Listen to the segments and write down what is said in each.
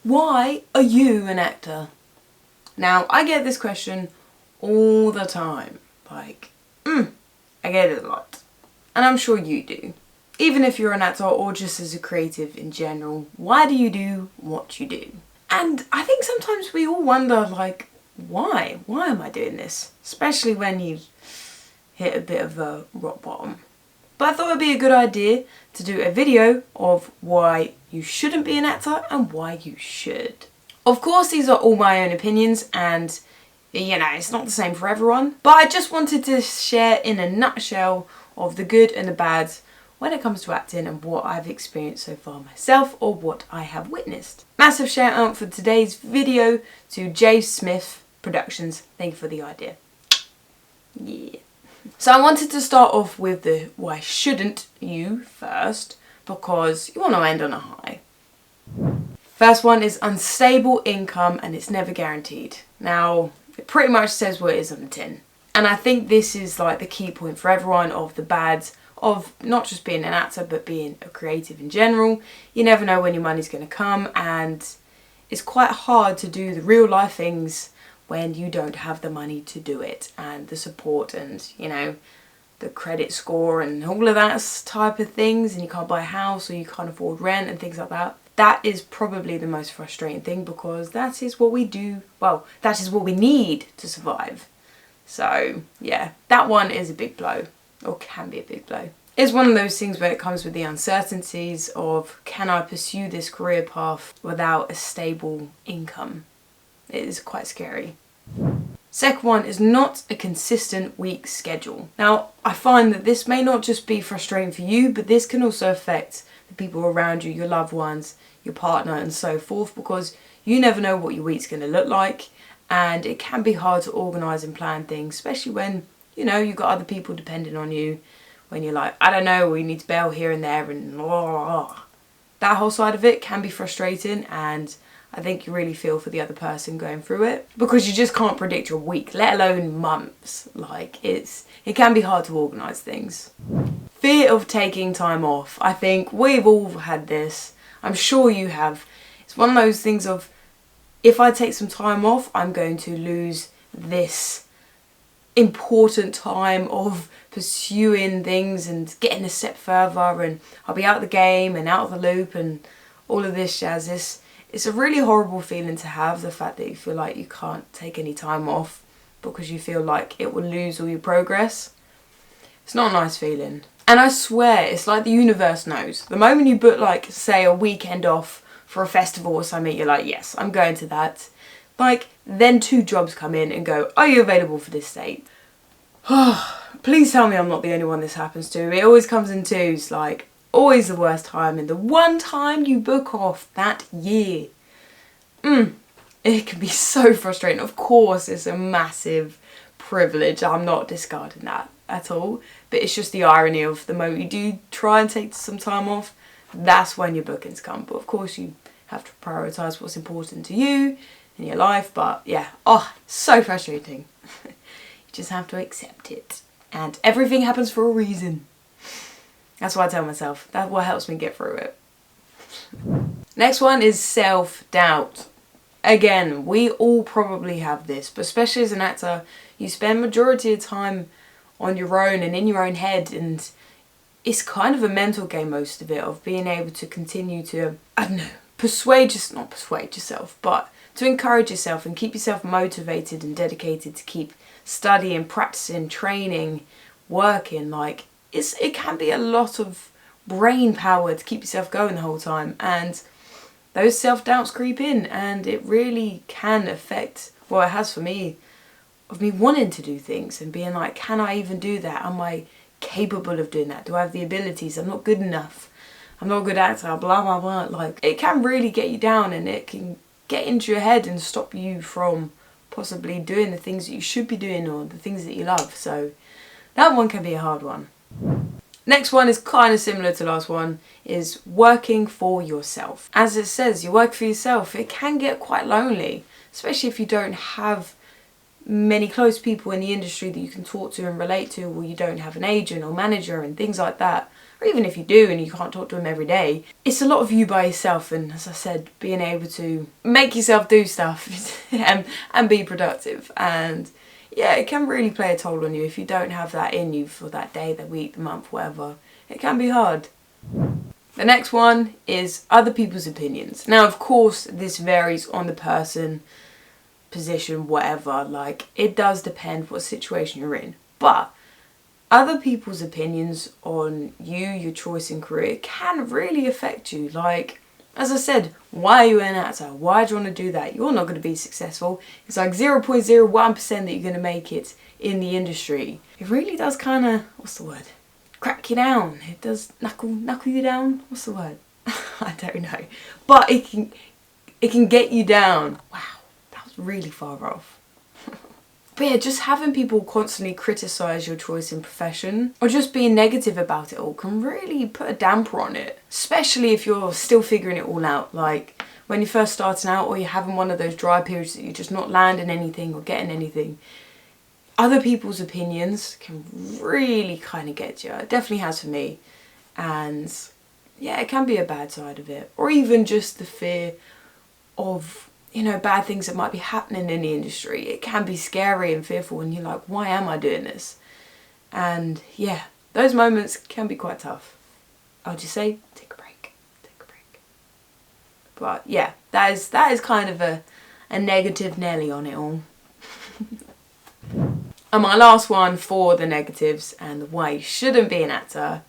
Why are you an actor? Now, I get this question all the time. Like, I get it a lot. And I'm sure you do. Even if you're an actor or just as a creative in general, why do you do what you do? And I think sometimes we all wonder, like, why? Why am I doing this? Especially when you hit a bit of a rock bottom. But I thought it'd be a good idea to do a video of why you shouldn't be an actor and why you should. Of course, these are all my own opinions and, you know, it's not the same for everyone. But I just wanted to share in a nutshell of the good and the bad when it comes to acting and what I've experienced so far myself or what I have witnessed. Massive shout out for today's video to J Smith Productions. Thank you for the idea. Yeah. So I wanted to start off with the why shouldn't you first, because you want to end on a high. First one is unstable income and it's never guaranteed. Now, it pretty much says what it is on the tin. And I think this is like the key point for everyone of the bads of not just being an actor but being a creative in general. You never know when your money's going to come, and it's quite hard to do the real life things when you don't have the money to do it, and the support and, you know, the credit score and all of that type of things, and you can't buy a house or you can't afford rent and things like that. That is probably the most frustrating thing, because that is what we do, well, that is what we need to survive. So yeah, that one is a big blow, or can be a big blow. It's one of those things where it comes with the uncertainties of, can I pursue this career path without a stable income? It is quite scary. Second one is not a consistent week schedule. Now, I find that this may not just be frustrating for you, but this can also affect the people around you, your loved ones, your partner and so forth, because you never know what your week's going to look like, and it can be hard to organise and plan things, especially when, you know, you've got other people depending on you, when you're like, I don't know, we need to bail here and there and blah, blah, blah. That whole side of it can be frustrating, and I think you really feel for the other person going through it, because you just can't predict your week, let alone months. Like, it can be hard to organise things. Fear of taking time off. I think we've all had this. I'm sure you have. It's one of those things of, if I take some time off, I'm going to lose this important time of pursuing things and getting a step further, and I'll be out of the game and out of the loop and all of this jazz. It's a really horrible feeling to have, the fact that you feel like you can't take any time off because you feel like it will lose all your progress. It's not a nice feeling. And I swear, it's like the universe knows. The moment you book, like, say, a weekend off for a festival or something, you're like, yes, I'm going to that. Like, then 2 jobs come in and go, are you available for this date? Please tell me I'm not the only one this happens to. It always comes in twos, like, always the worst time, and the one time you book off that year. It can be so frustrating. Of course, it's a massive privilege. I'm not discarding that at all. But it's just the irony of the moment you do try and take some time off, that's when your bookings come. But of course, you have to prioritise what's important to you in your life. But yeah, so frustrating. You just have to accept it. And everything happens for a reason. That's what I tell myself. That's what helps me get through it. Next one is self-doubt. Again, we all probably have this, but especially as an actor, you spend majority of time on your own and in your own head, and it's kind of a mental game, most of it, of being able to continue to, I don't know, not persuade yourself, but to encourage yourself and keep yourself motivated and dedicated to keep studying, practicing, training, working. Like, it can be a lot of brain power to keep yourself going the whole time, and those self-doubts creep in, and it really can affect, well, it has for me, of me wanting to do things and being like, can I even do that? Am I capable of doing that? Do I have the abilities? I'm not good enough. I'm not a good actor, blah, blah, blah. Like, it can really get you down, and it can get into your head and stop you from possibly doing the things that you should be doing or the things that you love. So that one can be a hard one. Next one is kind of similar to the last one, is working for yourself. As it says, you work for yourself. It can get quite lonely, especially if you don't have many close people in the industry that you can talk to and relate to, or you don't have an agent or manager and things like that. or even if you do and you can't talk to them every day, it's a lot of you by yourself. And as I said, being able to make yourself do stuff and be productive. And yeah, it can really play a toll on you if you don't have that in you for that day, the week, the month, whatever. It can be hard. The next one is other people's opinions. Now, of course, this varies on the person, position, whatever. Like, it does depend what situation you're in. But other people's opinions on you, your choice in career, can really affect you. Like, as I said, why are you an actor? Why do you want to do that? You're not going to be successful. It's like 0.01% that you're going to make it in the industry. It really does kind of, what's the word? Crack you down. It does knuckle you down. What's the word? I don't know. But it can get you down. Wow, that was really far off. But yeah, just having people constantly criticise your choice in profession or just being negative about it all can really put a damper on it. Especially if you're still figuring it all out. Like when you're first starting out or you're having one of those dry periods that you're just not landing anything or getting anything. Other people's opinions can really kind of get you. It definitely has for me. And yeah, it can be a bad side of it. Or even just the fear of, you know, bad things that might be happening in the industry. It can be scary and fearful and you're like, why am I doing this? And yeah, those moments can be quite tough. I'll just say, take a break. Take a break. But yeah, that is kind of a negative Nelly on it all. And my last one for the negatives and why you shouldn't be an actor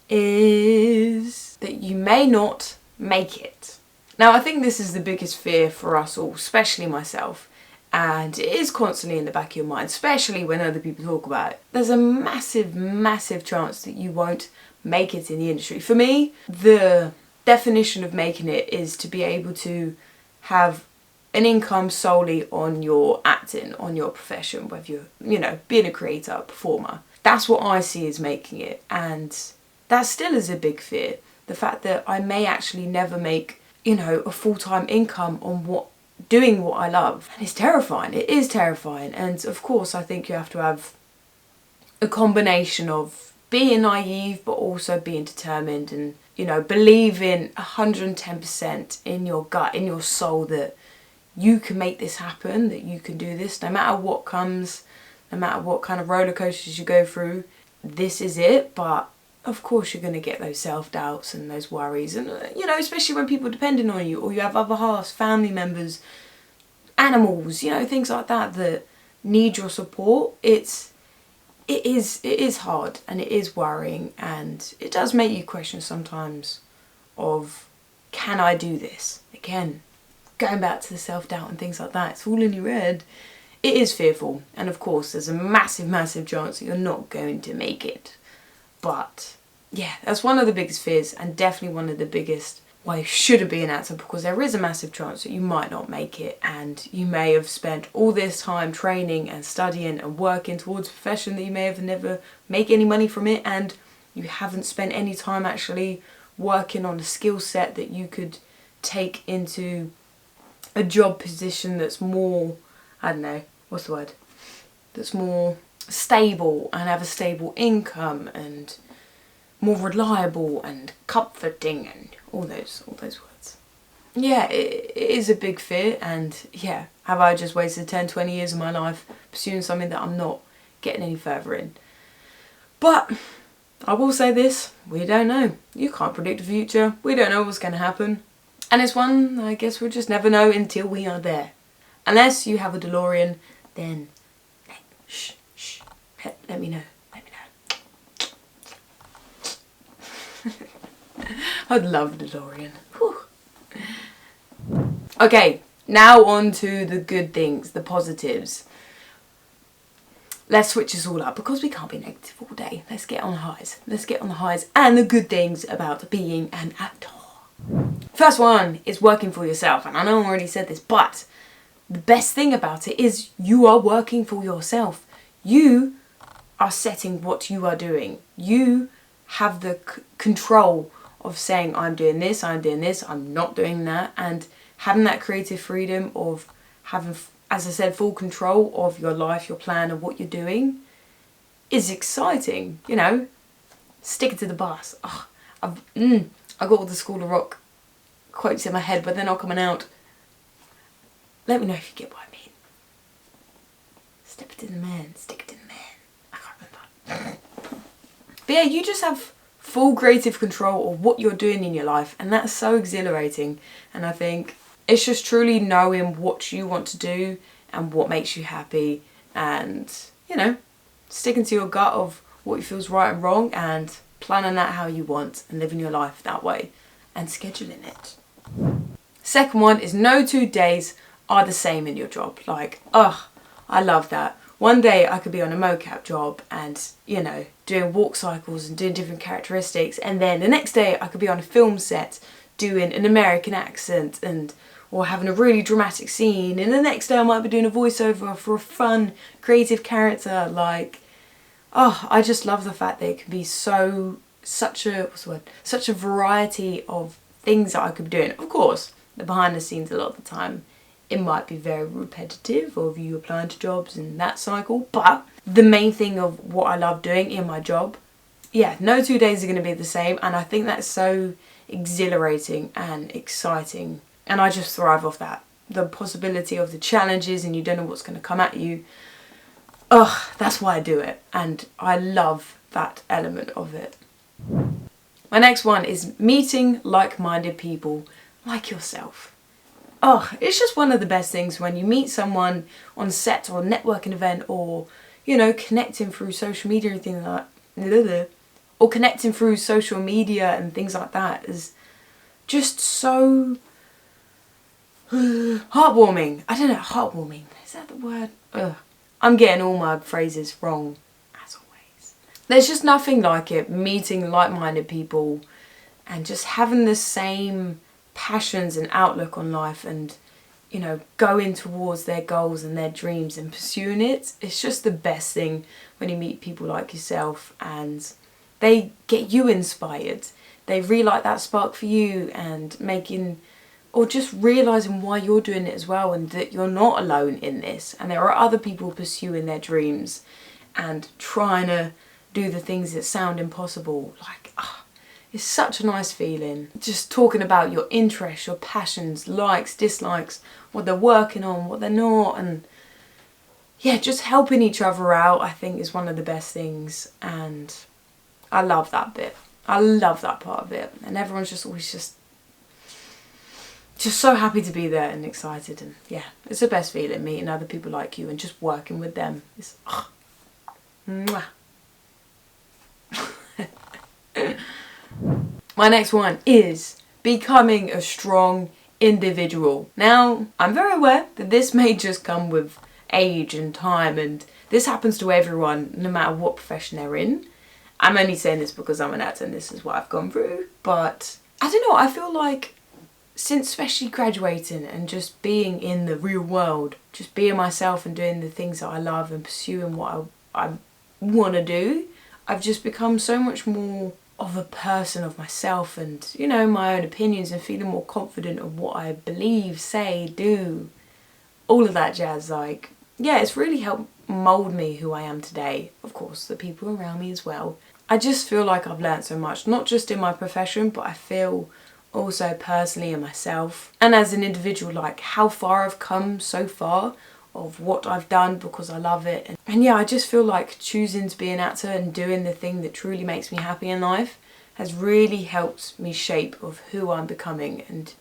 is that you may not make it. Now, I think this is the biggest fear for us all, especially myself. And it is constantly in the back of your mind, especially when other people talk about it. There's a massive, massive chance that you won't make it in the industry. For me, the definition of making it is to be able to have an income solely on your acting, on your profession, whether you're, you know, being a creator, performer. That's what I see as making it. And that still is a big fear. The fact that I may actually never make, you know, a full-time income on doing what I love. And it's terrifying. It is terrifying. And of course, I think you have to have a combination of being naive, but also being determined and, you know, believing 110% in your gut, in your soul that you can make this happen, that you can do this, no matter what comes, no matter what kind of roller coasters you go through. This is it. But of course you're going to get those self-doubts and those worries, and you know, especially when people are depending on you, or you have other halves, family members, animals, you know, things like that that need your support. It is hard and it is worrying, and it does make you question sometimes of, can I do this? Again, going back to the self-doubt and things like that, it's all in your head. It is fearful, and of course there's a massive, massive chance that you're not going to make it. But yeah, that's one of the biggest fears, and definitely one of the biggest why you shouldn't be an actor, because there is a massive chance that you might not make it, and you may have spent all this time training and studying and working towards a profession that you may have never make any money from it, and you haven't spent any time actually working on a skill set that you could take into a job position that's more, I don't know, what's the word? That's more stable and have a stable income and more reliable and comforting and all those words. Yeah, it is a big fear, and yeah, have I just wasted 10-20 years of my life pursuing something that I'm not getting any further in? But I will say this, we don't know. You can't predict the future. We don't know what's going to happen. And it's one, I guess we'll just never know until we are there. Unless you have a DeLorean, then let me know. Let me know. I'd love a DeLorean. Whew. Okay, now on to the good things, the positives. Let's switch this all up because we can't be negative all day. Let's get on the highs. Let's get on the highs and the good things about being an actor. First one is working for yourself, and I know I already said this, but the best thing about it is you are working for yourself. You are setting what you are doing. You have the control of saying, I'm doing this, I'm not doing that, and having that creative freedom of having, as I said, full control of your life, your plan, and what you're doing is exciting. You know, Stick it to the boss. Oh, I got all the School of Rock quotes in my head, but they're not coming out. Let me know if you get what I mean. Step it to the man. Stick it to the man. I can't remember. But yeah, you just have full creative control of what you're doing in your life, and that's so exhilarating. And I think it's just truly knowing what you want to do and what makes you happy, and, you know, sticking to your gut of what feels right and wrong, and planning that how you want and living your life that way and scheduling it. Second one is no 2 days are the same in your job. Like, I love that. One day I could be on a mocap job and, you know, doing walk cycles and doing different characteristics, and then the next day I could be on a film set doing an American accent and or having a really dramatic scene, and the next day I might be doing a voiceover for a fun, creative character. Like, I just love the fact that it can be such a variety of things that I could be doing. Of course, the behind the scenes a lot of the time, it might be very repetitive of you applying to jobs and that cycle, but the main thing of what I love doing in my job, yeah, no 2 days are going to be the same, and I think that's so exhilarating and exciting, and I just thrive off that. The possibility of the challenges and you don't know what's going to come at you. That's why I do it, and I love that element of it. My next one is meeting like-minded people like yourself. It's just one of the best things when you meet someone on set or a networking event, or, you know, connecting through social media and things like that. Or connecting through social media and things like that is just so heartwarming. I don't know, heartwarming. Is that the word? I'm getting all my phrases wrong, as always. There's just nothing like it, meeting like-minded people and just having the same passions and outlook on life, and, you know, going towards their goals and their dreams and pursuing it. It's just the best thing when you meet people like yourself and they get you inspired. They relight that spark for you, and or just realising why you're doing it as well, and that you're not alone in this, and there are other people pursuing their dreams and trying to do the things that sound impossible. Like, it's such a nice feeling. Just talking about your interests, your passions, likes, dislikes, what they're working on, what they're not, and yeah, just helping each other out, I think, is one of the best things, and I love that bit. I love that part of it, and everyone's just always just so happy to be there and excited, and yeah, it's the best feeling, meeting other people like you and just working with them. It's mwah. My next one is becoming a strong individual. Now, I'm very aware that this may just come with age and time, and this happens to everyone no matter what profession they're in. I'm only saying this because I'm an actor and this is what I've gone through, but I don't know, I feel like since especially graduating and just being in the real world, just being myself and doing the things that I love and pursuing what I want to do, I've just become so much more of a person of myself, and, you know, my own opinions, and feeling more confident of what I believe, say, do, all of that jazz. Like, yeah, it's really helped mould me who I am today. Of course, the people around me as well. I just feel like I've learnt so much, not just in my profession, but I feel also personally in myself and as an individual, like how far I've come so far of what I've done because I love it. And yeah, I just feel like choosing to be an actor and doing the thing that truly makes me happy in life has really helped me shape of who I'm becoming and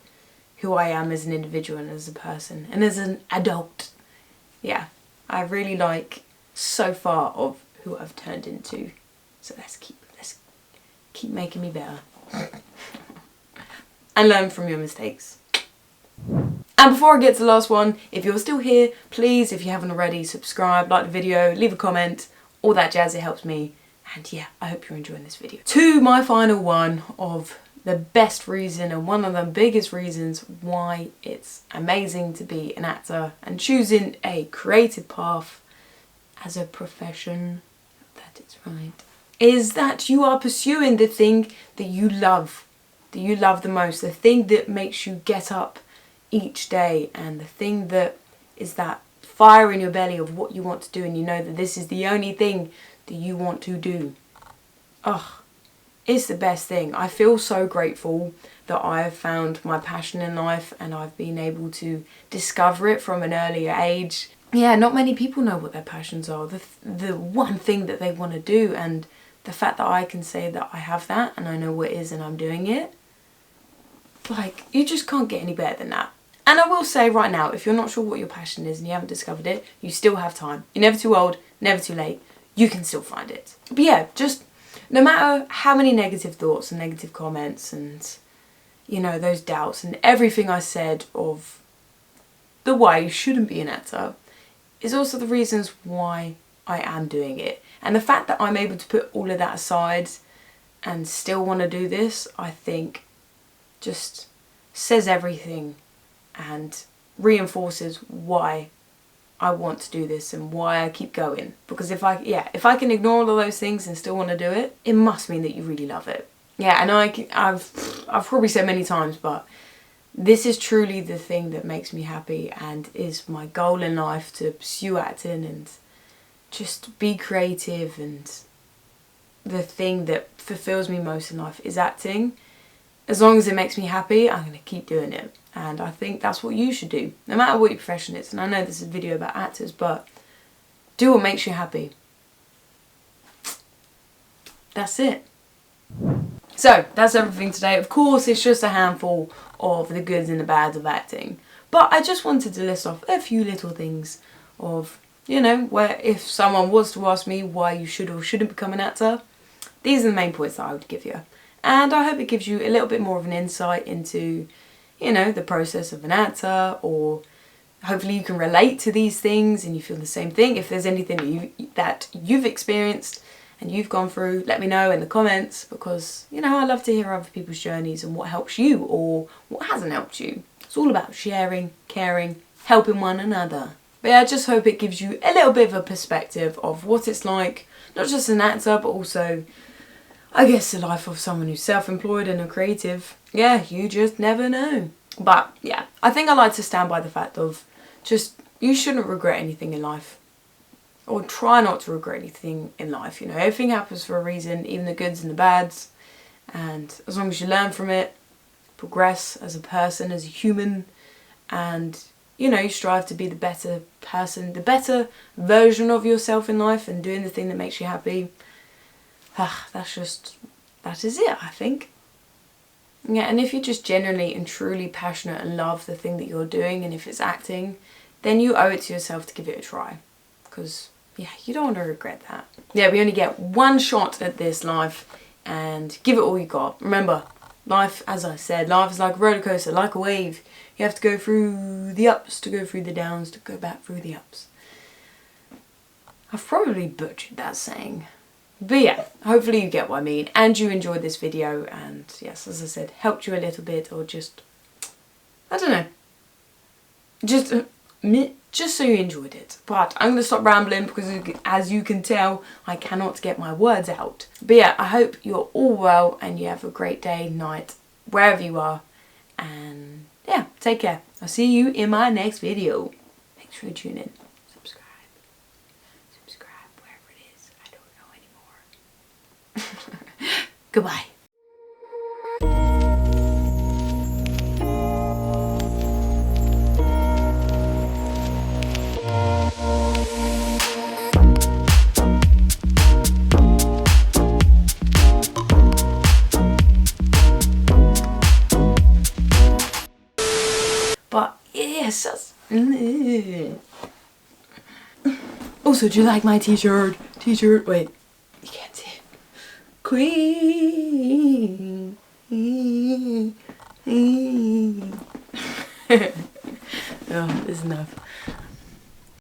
who I am as an individual and as a person and as an adult. Yeah, I really like so far of who I've turned into. So let's keep making me better. And learn from your mistakes. And before I get to the last one, if you're still here, please, if you haven't already, subscribe, like the video, leave a comment, all that jazz, it helps me. And yeah, I hope you're enjoying this video. To my final one of the best reason and one of the biggest reasons why it's amazing to be an actor and choosing a creative path as a profession, that is right, is that you are pursuing the thing that you love the most, the thing that makes you get up each day, and the thing that is that fire in your belly of what you want to do, and you know that this is the only thing that you want to do. it's the best thing. I feel so grateful that I've found my passion in life and I've been able to discover it from an earlier age. Yeah, not many people know what their passions are, the one thing that they want to do, and the fact that I can say that I have that and I know what it is and I'm doing it, like, you just can't get any better than that. And I will say right now, if you're not sure what your passion is and you haven't discovered it, you still have time. You're never too old, never too late. You can still find it. But yeah, just no matter how many negative thoughts and negative comments and, you know, those doubts and everything I said of the why you shouldn't be an actor, is also the reasons why I am doing it. And the fact that I'm able to put all of that aside and still want to do this, I think just says everything and reinforces why I want to do this and why I keep going. Because if I can ignore all of those things and still want to do it, it must mean that you really love it. Yeah, and I've probably said many times, but this is truly the thing that makes me happy and is my goal in life, to pursue acting and just be creative. And the thing that fulfills me most in life is acting. As long as it makes me happy, I'm going to keep doing it. And I think that's what you should do, no matter what your profession is. And I know this is a video about actors, but do what makes you happy. That's it. So, that's everything today. Of course, it's just a handful of the goods and the bads of acting. But I just wanted to list off a few little things of, you know, where if someone was to ask me why you should or shouldn't become an actor, these are the main points that I would give you. And I hope it gives you a little bit more of an insight into, you know, the process of an actor, or hopefully you can relate to these things and you feel the same thing. If there's anything that you've experienced and you've gone through, let me know in the comments, because, you know, I love to hear other people's journeys and what helps you or what hasn't helped you. It's all about sharing, caring, helping one another. But yeah, I just hope it gives you a little bit of a perspective of what it's like, not just an actor, but also, I guess, the life of someone who's self-employed and a creative. Yeah, you just never know. But yeah, I think I like to stand by the fact of just, you shouldn't regret anything in life. Or try not to regret anything in life. You know, everything happens for a reason, even the goods and the bads. And as long as you learn from it, progress as a person, as a human, and, you know, you strive to be the better person, the better version of yourself in life, and doing the thing that makes you happy. That is it, I think. Yeah, and if you're just genuinely and truly passionate and love the thing that you're doing, and if it's acting, then you owe it to yourself to give it a try. Because, yeah, you don't want to regret that. Yeah, we only get one shot at this life, and give it all you got. Remember, life, as I said, life is like a roller coaster, like a wave. You have to go through the ups to go through the downs to go back through the ups. I've probably butchered that saying. But yeah, hopefully you get what I mean and you enjoyed this video, and yes, as I said, helped you a little bit, or just, I don't know, just so you enjoyed it. But I'm going to stop rambling because, as you can tell, I cannot get my words out. But yeah, I hope you're all well and you have a great day, night, wherever you are. And yeah, take care. I'll see you in my next video. Make sure you tune in. Subscribe. Subscribe wherever it is. I don't know anymore. Goodbye. But yes, also, do you like my t-shirt? Wait, you can't see it. Queen. Oh, this is enough.